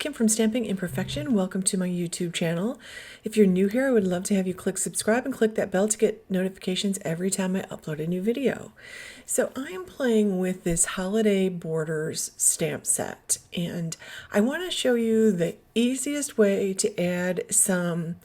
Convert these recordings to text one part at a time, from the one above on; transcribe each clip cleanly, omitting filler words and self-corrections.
Kim from Stamping Imperfection. Welcome to my YouTube channel. If you're new here, I would love to have you click subscribe and click that bell to get notifications every time I upload a new video. So I am playing with this Holiday Borders stamp set, and I want to show you the easiest way to add some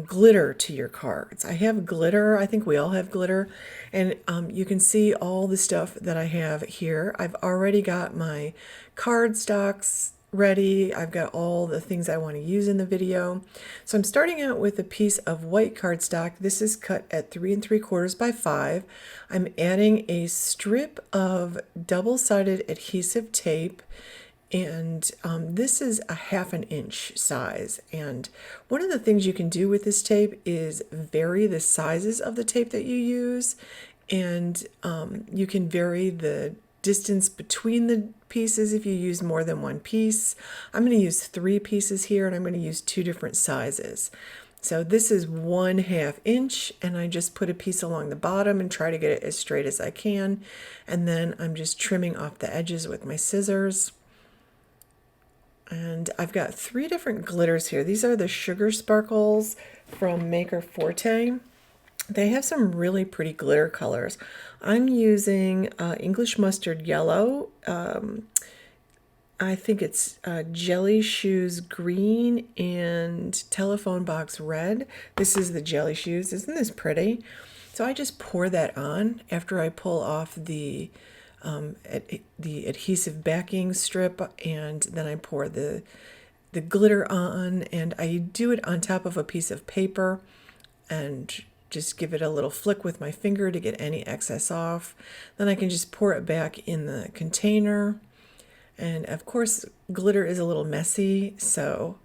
glitter to your cards. I have glitter. I think we all have glitter, and you can see all the stuff that I have here. I've already got my cardstocks ready. I've got all the things I want to use in the video. So I'm starting out with a piece of white cardstock. This is cut at 3 3/4 by 5. I'm adding a strip of double-sided adhesive tape, and this is a 1/2 inch size. And one of the things you can do with this tape is vary the sizes of the tape that you use, and you can vary the distance between the pieces if you use more than one piece. I'm going to use 3 pieces here, and I'm going to use 2 different sizes. So this is 1/2 inch, and I just put a piece along the bottom and try to get it as straight as I can. And then I'm just trimming off the edges with my scissors. And I've got 3 different glitters here. These are the Sugar Sparkles from maker Forte. They have some really pretty glitter colors. I'm using English Mustard Yellow. I think it's Jelly Shoes Green and Telephone Box Red. This is the Jelly Shoes. Isn't this pretty? So I just pour that on after I pull off the adhesive backing strip, and then I pour the glitter on, and I do it on top of a piece of paper and just give it a little flick with my finger to get any excess off. Then I can just pour it back in the container. And of course, glitter is a little messy, so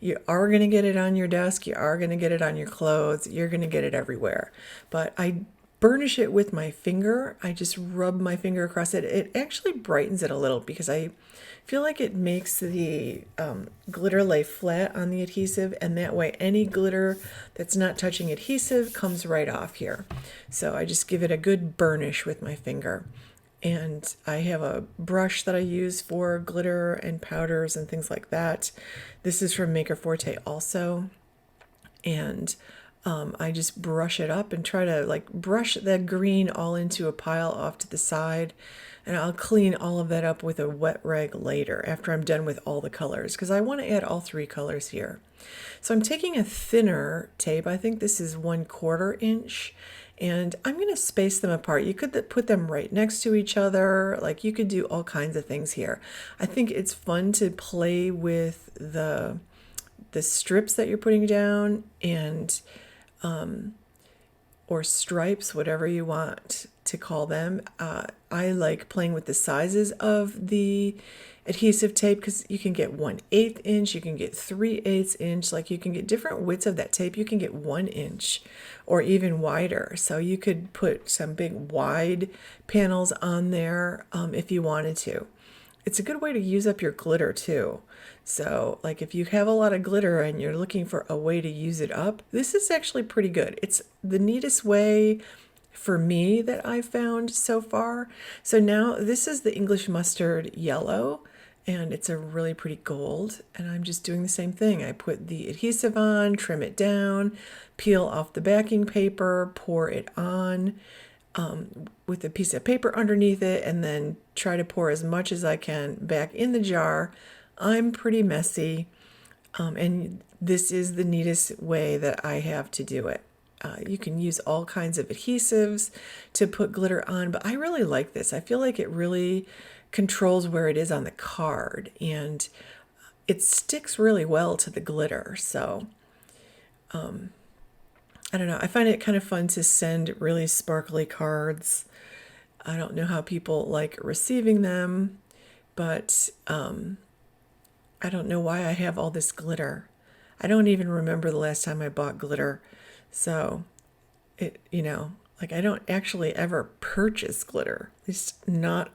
you are going to get it on your desk, you are going to get it on your clothes, you're going to get it everywhere. But I burnish it with my finger. I just rub my finger across it. It actually brightens it a little because I feel like it makes the glitter lay flat on the adhesive, and that way any glitter that's not touching adhesive comes right off here. So I just give it a good burnish with my finger. And I have a brush that I use for glitter and powders and things like that. This is from Maker Forte also. And I just brush it up and try to like brush that green all into a pile off to the side. And I'll clean all of that up with a wet rag later after I'm done with all the colors, because I want to add all 3 colors here. So I'm taking a thinner tape. I think this is 1/4 inch. And I'm going to space them apart. You could put them right next to each other. Like, you could do all kinds of things here. I think it's fun to play with the strips that you're putting down, and or stripes, whatever you want to call them. I like playing with the sizes of the adhesive tape, because you can get 1/8 inch, you can get 3/8 inch, like you can get different widths of that tape. You can get 1 inch or even wider. So you could put some big wide panels on there if you wanted to. It's a good way to use up your glitter too. So like if you have a lot of glitter and you're looking for a way to use it up, this is actually pretty good. It's the neatest way for me that I've found so far. So now this is the English Mustard Yellow, and it's a really pretty gold. And I'm just doing the same thing. I put the adhesive on, trim it down, peel off the backing paper, pour it on with a piece of paper underneath it, and then try to pour as much as I can back in the jar. I'm pretty messy, and this is the neatest way that I have to do it. You can use all kinds of adhesives to put glitter on, but I really like this. I feel like it really controls where it is on the card, and it sticks really well to the glitter. So I don't know. I find it kind of fun to send really sparkly cards. I don't know how people like receiving them, but I don't know why I have all this glitter. I don't even remember the last time I bought glitter. So like I don't actually ever purchase glitter, at least not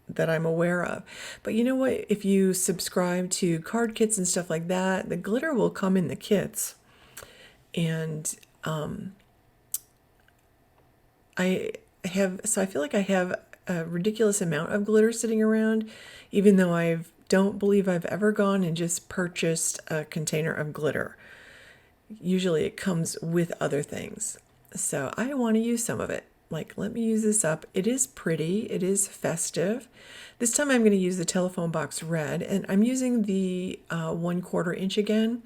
that I'm aware of. But you know what? If you subscribe to card kits and stuff like that, the glitter will come in the kits. And I feel like I have a ridiculous amount of glitter sitting around, even though I've don't believe I've ever gone and just purchased a container of glitter. Usually it comes with other things. So I want to use some of it. Like, let me use this up. It is pretty. It is festive. This time I'm going to use the telephone box red, and I'm using the 1/4 inch again.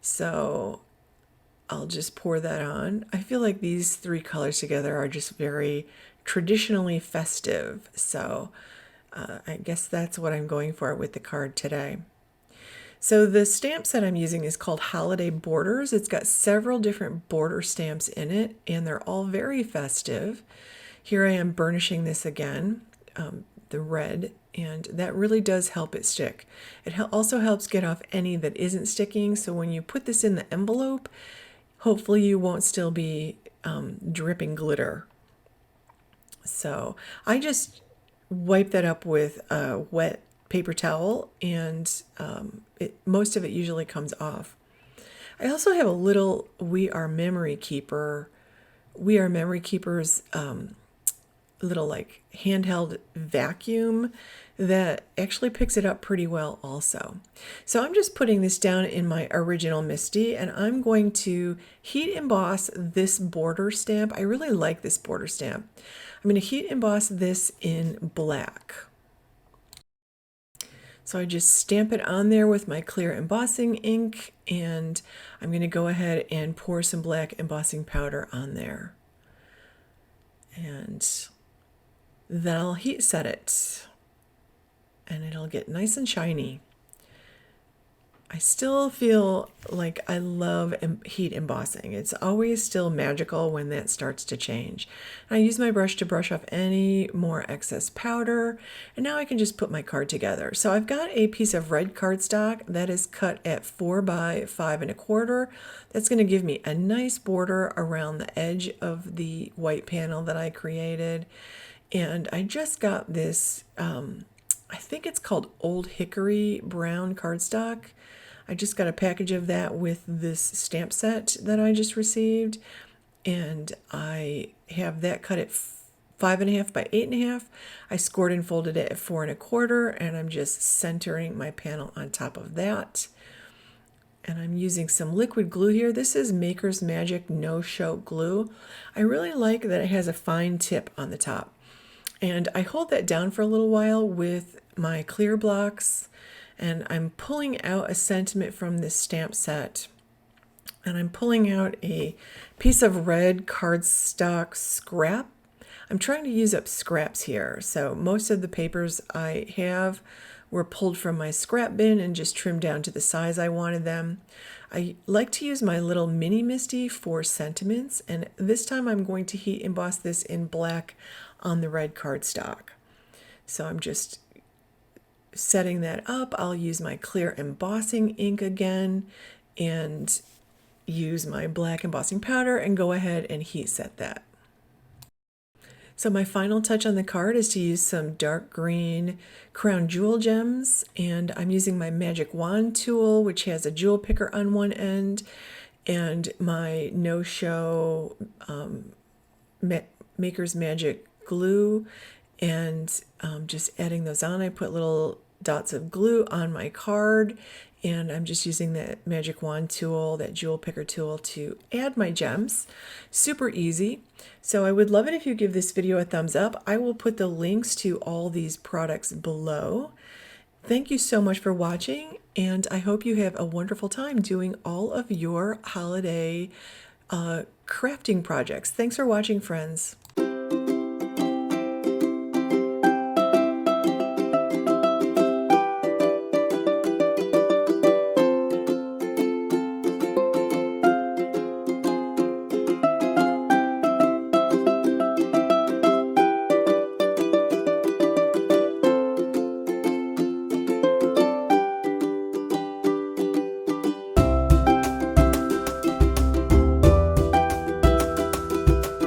So I'll just pour that on. I feel like these three colors together are just very traditionally festive. So I guess that's what I'm going for with the card today. So the stamp set I'm using is called Holiday Borders. It's got several different border stamps in it, and they're all very festive. Here I am burnishing this again, the red, and that really does help it stick. It also helps get off any that isn't sticking, so when you put this in the envelope, hopefully you won't still be dripping glitter. So I just wipe that up with a wet paper towel, and most of it usually comes off. I also have a little We Are Memory Keepers little like handheld vacuum that actually picks it up pretty well also. So I'm just putting this down in my original Misty, and I'm going to heat emboss this border stamp. I really like this border stamp. I'm going to heat emboss this in black. So I just stamp it on there with my clear embossing ink, and I'm going to go ahead and pour some black embossing powder on there. And then I'll heat set it, and it'll get nice and shiny. I still feel like I love heat embossing. It's always still magical when that starts to change. And I use my brush to brush off any more excess powder, and now I can just put my card together. So I've got a piece of red cardstock that is cut at 4 by 5 1/4. That's going to give me a nice border around the edge of the white panel that I created. And I just got this, I think it's called Old Hickory brown cardstock. I just got a package of that with this stamp set that I just received, and I have that cut at 5 1/2 by 8 1/2. I scored and folded it at 4 1/4, and I'm just centering my panel on top of that. And I'm using some liquid glue here. This is Maker's Magic No Show glue. I really like that it has a fine tip on the top. And I hold that down for a little while with my clear blocks, and I'm pulling out a sentiment from this stamp set, and I'm pulling out a piece of red cardstock scrap. I'm trying to use up scraps here, so most of the papers I have were pulled from my scrap bin and just trimmed down to the size I wanted them. I like to use my little mini Misty for sentiments, and this time I'm going to heat emboss this in black on the red cardstock. So I'm just setting that up. I'll use my clear embossing ink again and use my black embossing powder and go ahead and heat set that. So my final touch on the card is to use some dark green crown jewel gems, and I'm using my magic wand tool, which has a jewel picker on one end, and my No Show Maker's Magic glue, and just adding those on. I put little dots of glue on my card, and I'm just using that magic wand tool, that jewel picker tool, to add my gems. Super easy. So I would love it if you give this video a thumbs up. I will put the links to all these products below. Thank you so much for watching, and I hope you have a wonderful time doing all of your holiday crafting projects. Thanks for watching, friends.